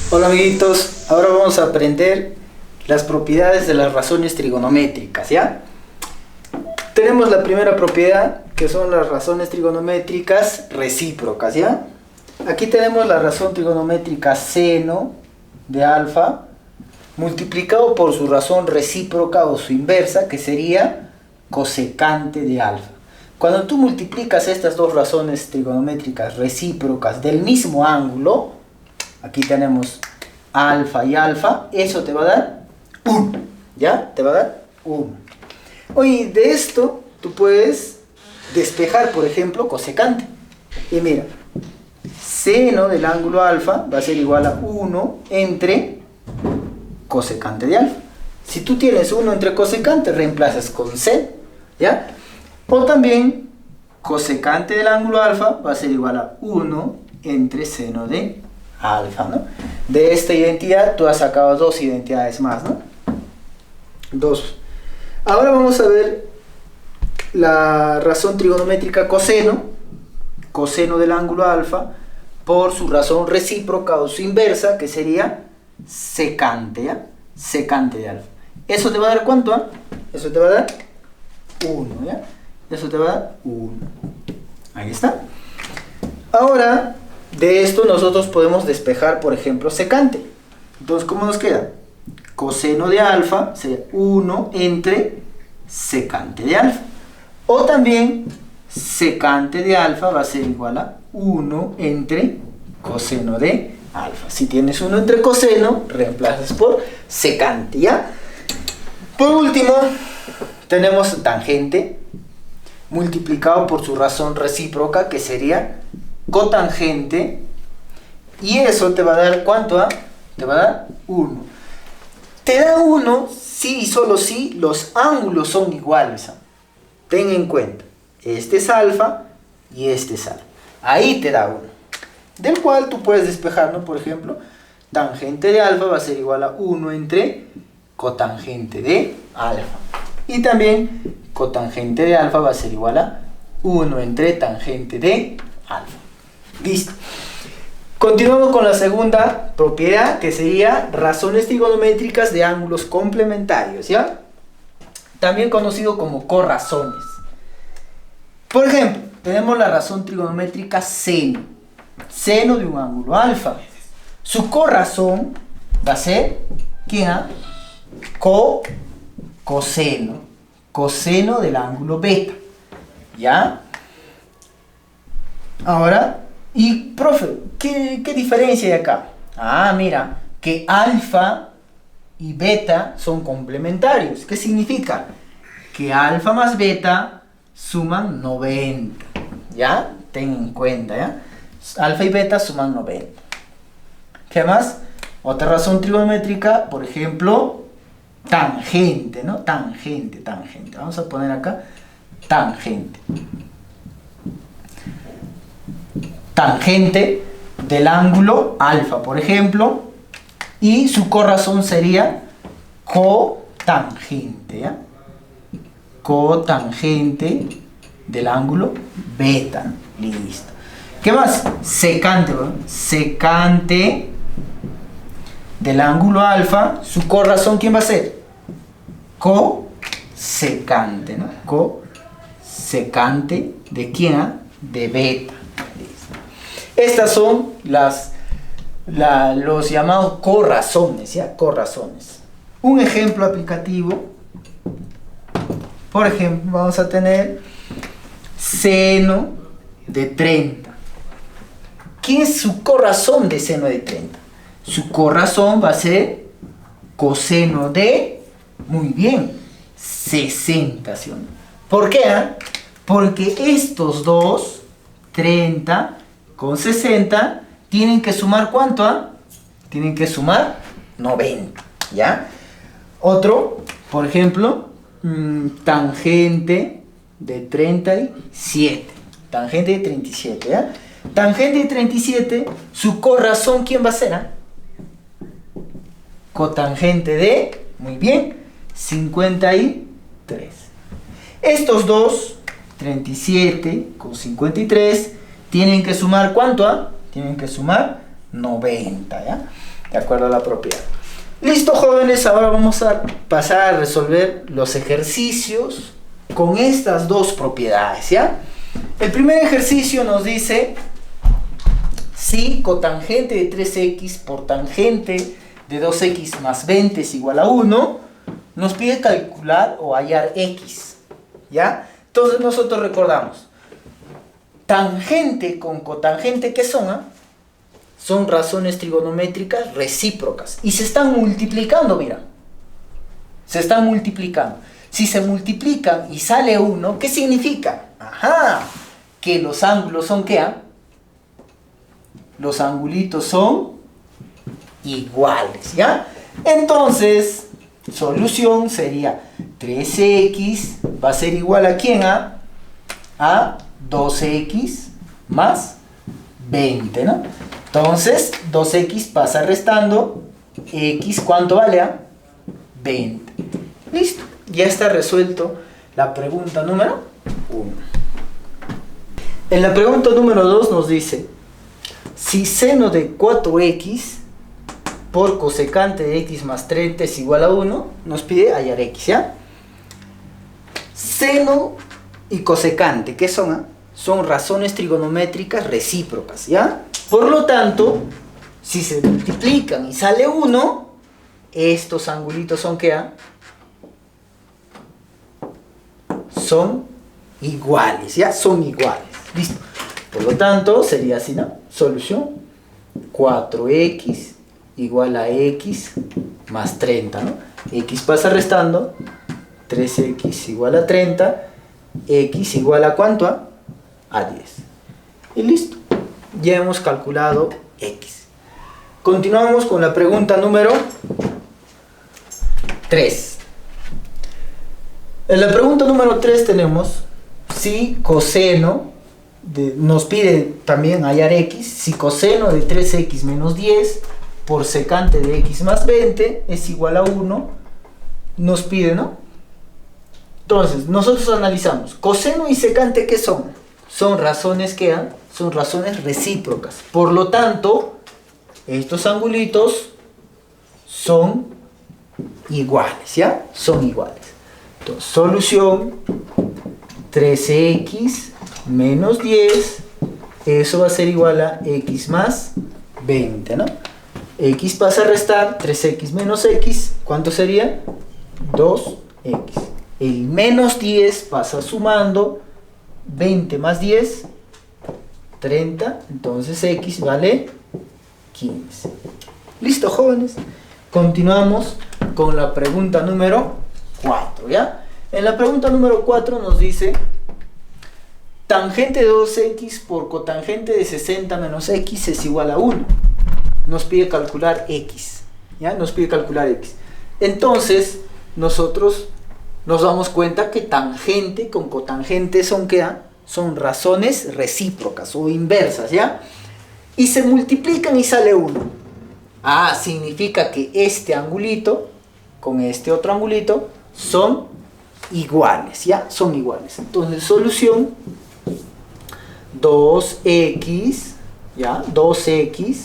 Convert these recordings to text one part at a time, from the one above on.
Hola amiguitos, ahora vamos a aprender las propiedades de las razones trigonométricas, ¿ya? Tenemos la primera propiedad, que son las razones trigonométricas recíprocas, ¿ya? Aquí tenemos la razón trigonométrica seno de alfa multiplicado por su razón recíproca o su inversa, que sería cosecante de alfa. Cuando tú multiplicas estas dos razones trigonométricas recíprocas del mismo ángulo, aquí tenemos alfa y alfa, eso te va a dar 1, ¿ya? Te va a dar 1. Oye, de esto tú puedes despejar, por ejemplo, cosecante. Y mira, seno del ángulo alfa va a ser igual a 1 entre cosecante de alfa. Si tú tienes 1 entre cosecante, reemplazas con seno, ¿ya? O también cosecante del ángulo alfa va a ser igual a 1 entre seno de alfa, ¿no? De esta identidad tú has sacado dos identidades más, ¿no? Dos. Ahora vamos a ver la razón trigonométrica coseno, coseno del ángulo alfa, por su razón recíproca o su inversa, que sería secante, ¿ya? Secante de alfa. ¿Eso te va a dar cuánto? ¿Ah? Eso te va a dar 1, ¿ya? Eso te va a dar 1. Ahí está. Ahora, de esto nosotros podemos despejar, por ejemplo, secante. Entonces, ¿cómo nos queda? Coseno de alfa sería 1 entre secante de alfa. O también, secante de alfa va a ser igual a 1 entre coseno de alfa. Si tienes 1 entre coseno, reemplazas por secante, ¿ya? Por último, tenemos tangente multiplicado por su razón recíproca, que sería cotangente, y eso te va a dar ¿cuánto? Te va a dar 1. Te da 1 si y solo si los ángulos son iguales. Ten en cuenta, este es alfa y este es alfa. Ahí te da 1. Del cual tú puedes despejar, ¿no? Por ejemplo, tangente de alfa va a ser igual a 1 entre cotangente de alfa. Y también cotangente de alfa va a ser igual a 1 entre tangente de alfa. Listo. Continuamos con la segunda propiedad, que sería razones trigonométricas de ángulos complementarios, ¿ya? También conocido como corrazones. Por ejemplo, tenemos la razón trigonométrica seno. Seno de un ángulo alfa. Su corrazón va a ser, ¿quién? Coseno. Coseno del ángulo beta. ¿Ya? Ahora, y profe, ¿qué diferencia hay acá? Ah, mira, que alfa y beta son complementarios. ¿Qué significa? Que alfa más beta suman 90. ¿Ya? Ten en cuenta, ¿ya? Alfa y beta suman 90. ¿Qué más? Otra razón trigonométrica, por ejemplo, tangente, ¿no? Tangente. Vamos a poner acá tangente. Tangente del ángulo alfa, por ejemplo, y su corrazón sería cotangente, ¿ya? Cotangente del ángulo beta. Listo. ¿Qué más? Secante, ¿no? Secante del ángulo alfa, su corrazón, ¿quién va a ser? Cosecante, ¿no? Cosecante de quién? De beta. Estas son los llamados corrazones, ¿ya? Corrazones. Un ejemplo aplicativo. Por ejemplo, vamos a tener seno de 30. ¿Qué es su corrazón de seno de 30? Su corrazón va a ser coseno de, muy bien, 60, ¿sí o no? ¿Por qué? Porque estos dos, 30 con 60, tienen que sumar ¿cuánto? Tienen que sumar 90, ¿ya? Otro, por ejemplo, tangente de 37. Tangente de 37, ¿ya? Tangente de 37, su corrazón, ¿quién va a ser? Cotangente de, muy bien, 53. Estos dos, 37 con 53, tienen que sumar ¿cuánto? Tienen que sumar 90, ¿ya? de acuerdo a la propiedad. Listo, jóvenes, ahora vamos a pasar a resolver los ejercicios con estas dos propiedades, ¿ya? El primer ejercicio nos dice si cotangente de 3x por tangente de 2x más 20 es igual a 1, nos pide calcular o hallar x, ¿ya? Entonces nosotros recordamos, tangente con cotangente, ¿qué son? Son razones trigonométricas recíprocas y se están multiplicando, mira. Se están multiplicando. Si se multiplican y sale 1, ¿qué significa? Ajá, que los ángulos son ¿qué? Los angulitos son iguales, ¿ya? Entonces, solución sería 3x va a ser igual a ¿quién? A 2x más 20, ¿no? Entonces, 2x pasa restando, x, ¿cuánto vale? 20. Listo, ya está resuelto la pregunta número 1. En la pregunta número 2 nos dice, si seno de 4x por cosecante de x más 30 es igual a 1, nos pide hallar x, ¿ya? Seno y cosecante, ¿qué son? Son razones trigonométricas recíprocas, ¿ya? Por lo tanto, si se multiplican y sale 1, estos angulitos son ¿qué? Son iguales, ¿ya? Son iguales. Listo. Por lo tanto, sería así, ¿no? Solución 4x igual a x más 30, ¿no? X pasa restando, 3x igual a 30, x igual a ¿cuánto? A 10. Y listo. Ya hemos calculado x. Continuamos con la pregunta número 3. En la pregunta número 3 tenemos si coseno, nos pide también hallar x, si coseno de 3x menos 10 por secante de x más 20 es igual a 1, nos pide, ¿no? Entonces, nosotros analizamos, coseno y secante, ¿qué son? Son razones que son razones recíprocas. Por lo tanto, estos angulitos son iguales, ¿ya? Son iguales. Entonces, solución 13x menos 10, eso va a ser igual a x más 20, ¿no? X pasa a restar, 3x menos x, ¿cuánto sería? 2x. El menos 10 pasa sumando, 20 más 10, 30, entonces x vale 15. Listo, jóvenes. Continuamos con la pregunta número 4, ¿ya? En la pregunta número 4 nos dice, tangente de 2x por cotangente de 60 menos x es igual a 1. Nos pide calcular x, ¿ya? Nos pide calcular x. Entonces, nosotros nos damos cuenta que tangente con cotangente son ¿qué? Son razones recíprocas o inversas, ¿ya? Y se multiplican y sale 1. Significa que este angulito con este otro angulito son iguales, ¿ya? Son iguales. Entonces, solución 2x, ¿ya? 2x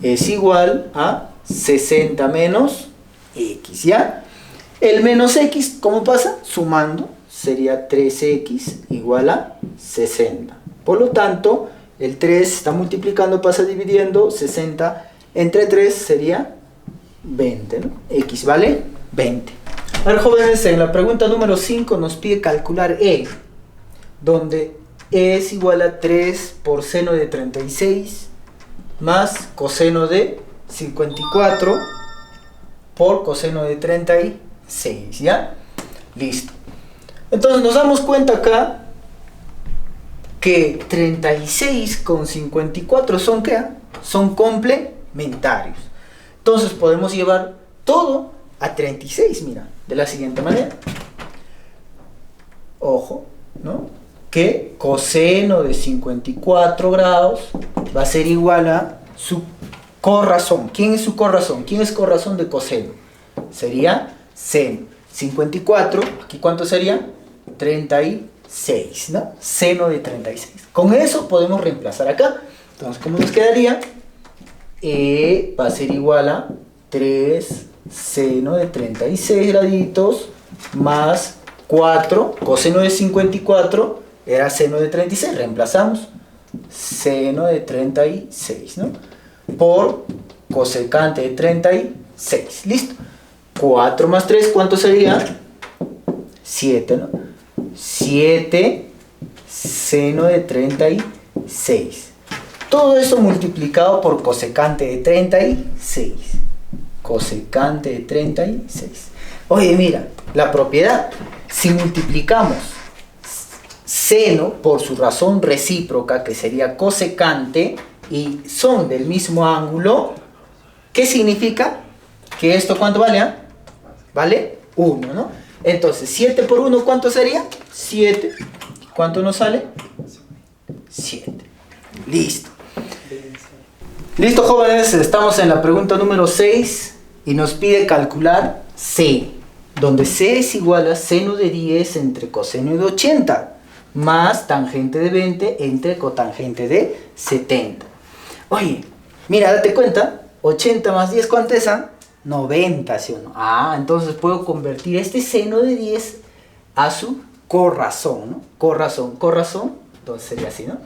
es igual a 60 menos x, ¿ya? El menos x, ¿cómo pasa? Sumando, sería 3x igual a 60. Por lo tanto, el 3 está multiplicando, pasa dividiendo, 60 entre 3 sería 20, ¿no? X vale 20. Ahora, jóvenes, en la pregunta número 5 nos pide calcular E, donde E es igual a 3 por seno de 36 más coseno de 54 por coseno de 36, ¿ya? Listo. Entonces nos damos cuenta acá que 36 con 54 son ¿qué? Son complementarios. Entonces podemos llevar todo a 36, mira, de la siguiente manera. Ojo, ¿no? Que coseno de 54 grados va a ser igual a su corrazón. ¿Quién es su corrazón? ¿Quién es corrazón de coseno? Sería seno. 54, ¿aquí cuánto sería? 36, ¿no? Seno de 36. Con eso podemos reemplazar acá. Entonces, ¿cómo nos quedaría? E va a ser igual a 3 seno de 36 graditos más 4 coseno de 54 era seno de 36, reemplazamos seno de 36, ¿no? Por cosecante de 36, listo. 4 más 3, ¿cuánto sería? 7, ¿no? 7 seno de 36. Todo eso multiplicado por cosecante de 36. Cosecante de 36. Oye, mira, la propiedad, si multiplicamos seno por su razón recíproca, que sería cosecante, y son del mismo ángulo, ¿qué significa? Que esto, ¿cuánto vale? Vale 1, ¿no? Entonces, 7 por 1, ¿cuánto sería? 7. ¿Cuánto nos sale? 7. Listo. Listo, jóvenes, estamos en la pregunta número 6 y nos pide calcular C, donde C es igual a seno de 10 entre coseno de 80 más tangente de 20 entre cotangente de 70. Oye, mira, date cuenta, 80 más 10, ¿cuánto es? 90, ¿sí o no? Ah, entonces puedo convertir este seno de 10 a su corrazón, ¿no? Corrazón, entonces sería así, ¿no?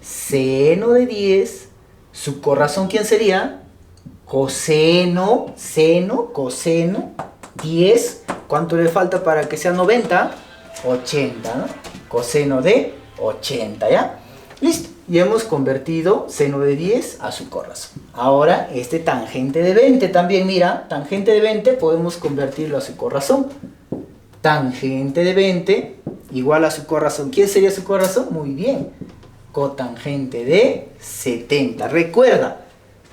Seno de 10, su corrazón, ¿quién sería? Coseno, coseno, 10, ¿cuánto le falta para que sea 90? 80, ¿no? Coseno de 80, ¿ya? Listo, y hemos convertido seno de 10 a su corrazón. Ahora, este tangente de 20 también, mira, tangente de 20 podemos convertirlo a su corrazón. Tangente de 20 igual a su corrazón. ¿Quién sería su corrazón? Muy bien, cotangente de 70. Recuerda,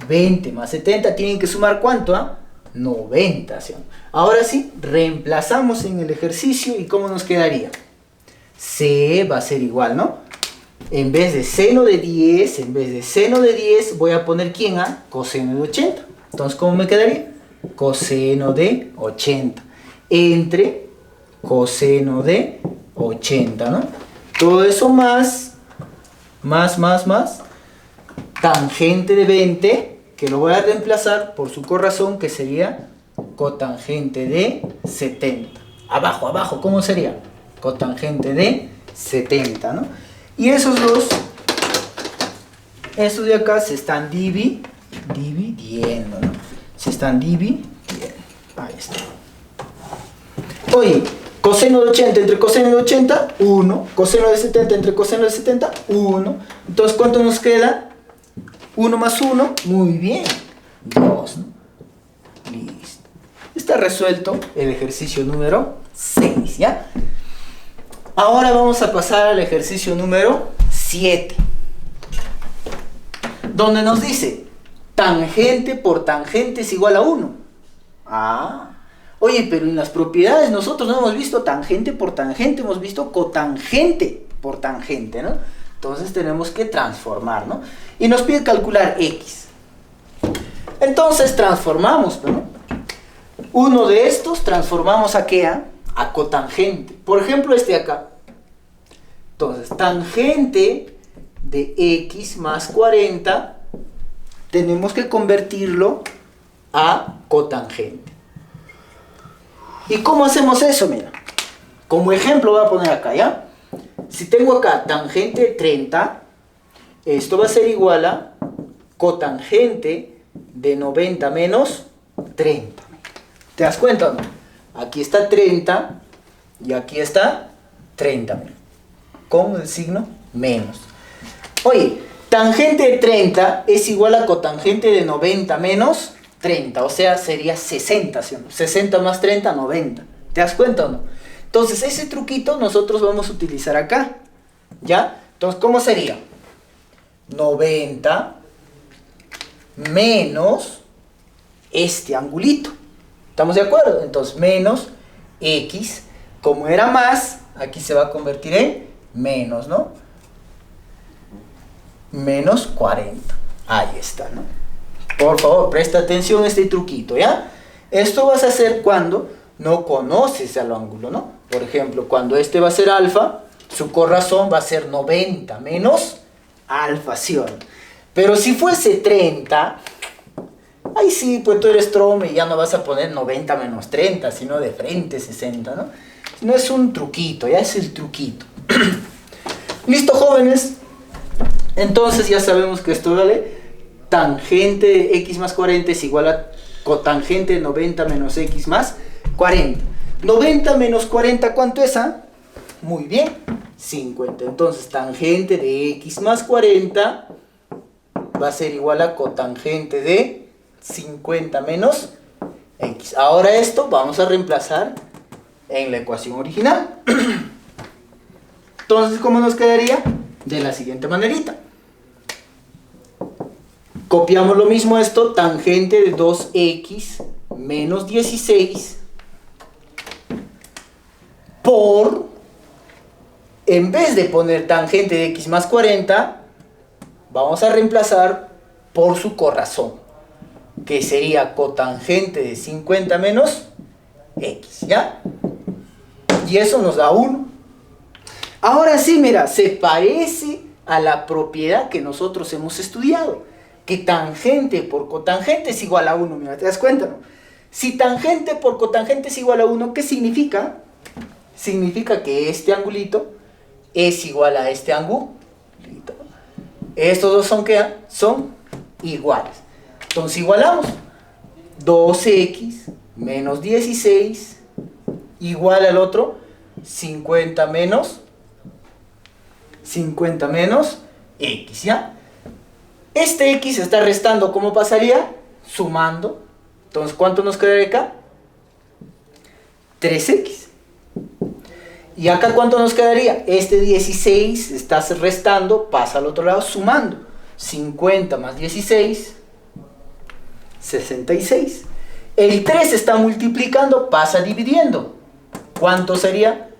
20 más 70 tienen que sumar ¿cuánto? 90. ¿Sí? Ahora sí, reemplazamos en el ejercicio y ¿cómo nos quedaría? C va a ser igual, ¿no? En vez de seno de 10, voy a poner ¿quién? Coseno de 80. Entonces, ¿cómo me quedaría? Coseno de 80 entre coseno de 80, ¿no? Todo eso más tangente de 20, que lo voy a reemplazar por su corrazón, que sería cotangente de 70. Abajo, ¿cómo sería? Cotangente de 70, ¿no? Y esos dos, estos de acá se están dividiendo, ¿no? Se están dividiendo. Ahí está. Oye, coseno de 80 entre coseno de 80, 1. Coseno de 70 entre coseno de 70, 1. Entonces, ¿cuánto nos queda? 1 más 1, muy bien, 2, ¿no? Listo. Está resuelto el ejercicio número 6, ¿ya? Ahora vamos a pasar al ejercicio número 7, donde nos dice tangente por tangente es igual a 1. Oye, pero en las propiedades nosotros no hemos visto tangente por tangente, hemos visto cotangente por tangente, ¿no? Entonces tenemos que transformar, ¿no? Y nos pide calcular x. Entonces transformamos, ¿no? Uno de estos transformamos ¿a qué? A cotangente. Por ejemplo, este de acá. Entonces, tangente de x más 40, tenemos que convertirlo a cotangente. ¿Y cómo hacemos eso? Mira, como ejemplo voy a poner acá, ¿ya? Si tengo acá tangente de 30, esto va a ser igual a cotangente de 90 menos 30. ¿Te das cuenta o no? Aquí está 30 y aquí está 30. Con el signo menos. Oye, tangente de 30 es igual a cotangente de 90 menos 30. O sea, sería 60. ¿Sí? 60 más 30, 90. ¿Te das cuenta o no? Entonces, ese truquito nosotros vamos a utilizar acá. ¿Ya? Entonces, ¿cómo sería? 90 menos este angulito. ¿Estamos de acuerdo? Entonces, menos x, como era más, aquí se va a convertir en menos, ¿no? Menos 40. Ahí está, ¿no? Por favor, presta atención a este truquito, ¿ya? Esto vas a hacer cuando no conoces al ángulo, ¿no? Por ejemplo, cuando este va a ser alfa, su corrazón va a ser 90 menos alfa, ¿sí o no? Pero si fuese 30, Ahí sí, pues tú eres trome y ya no vas a poner 90 menos 30, sino de frente 60, ¿no? No es un truquito, ya es el truquito. ¿Listo, jóvenes? Entonces ya sabemos que esto vale. Tangente de x más 40 es igual a cotangente de 90 menos x más 40. 90 menos 40, ¿cuánto es? Muy bien, 50. Entonces tangente de x más 40 va a ser igual a cotangente de 50 menos x. Ahora esto vamos a reemplazar en la ecuación original. Entonces, ¿cómo nos quedaría? De la siguiente manerita. Copiamos lo mismo esto, tangente de 2x menos 16 por, en vez de poner tangente de x más 40, vamos a reemplazar por su corrazón, que sería cotangente de 50 menos x, ¿ya? Y eso nos da 1. Ahora sí, mira, se parece a la propiedad que nosotros hemos estudiado, que tangente por cotangente es igual a 1. Mira, ¿te das cuenta, no? Si tangente por cotangente es igual a 1, ¿qué significa? Significa que este angulito es igual a este angulito. Estos dos son, ¿qué? Son iguales. Entonces igualamos. 2x menos 16 igual al otro 50 menos x, ¿ya? Este x está restando, ¿cómo pasaría? Sumando. Entonces, ¿cuánto nos quedaría acá? 3x. ¿Y acá cuánto nos quedaría? Este 16 está restando, pasa al otro lado sumando. 50 más 16, 66. El 3 está multiplicando, pasa dividiendo. ¿Cuánto sería?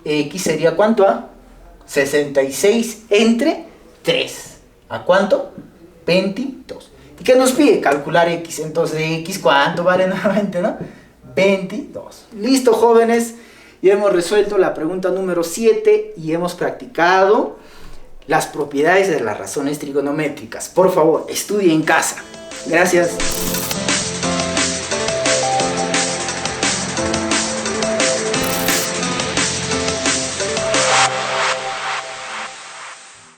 X sería ¿cuánto? 66 entre 3. ¿A cuánto? 22. ¿Y qué nos pide? Calcular x. Entonces, x, ¿cuánto vale nuevamente, no? 22. Listo, jóvenes. Ya hemos resuelto la pregunta número 7 y hemos practicado las propiedades de las razones trigonométricas. Por favor, estudie en casa. Gracias.